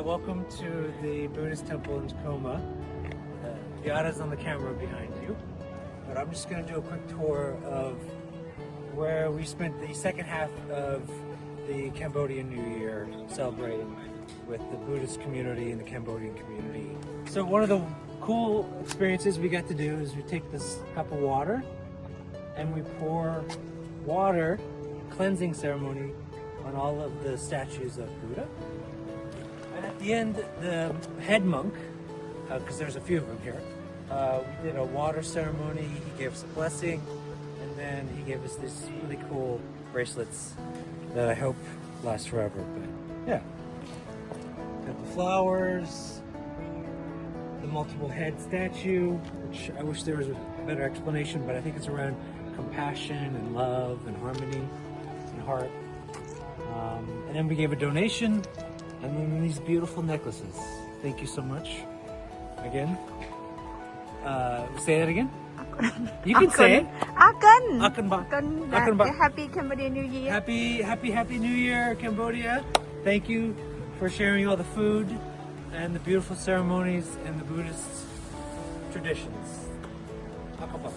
Welcome to the Buddhist Temple in Tacoma. Vyada's on the camera behind you. But I'm just going to do a quick tour of where we spent the second half of the Cambodian New Year celebrating with the Buddhist community and the Cambodian community. So one of the cool experiences we got to do is we take this cup of water and we pour water, cleansing ceremony, on all of the statues of Buddha. And at the end, the head monk, because there's a few of them here, we did a water ceremony. He gave us a blessing, and then he gave us these really cool bracelets that I hope last forever. But yeah, got the flowers, the multiple head statue, which I wish there was a better explanation, but I think it's around compassion and love and harmony and heart. And then we gave a donation, and then these beautiful necklaces. Thank you so much. Again. Say that again? You can say it. Happy Cambodian New Year. Happy New Year, Cambodia. Thank you for sharing all the food and the beautiful ceremonies and the Buddhist traditions. Akaba.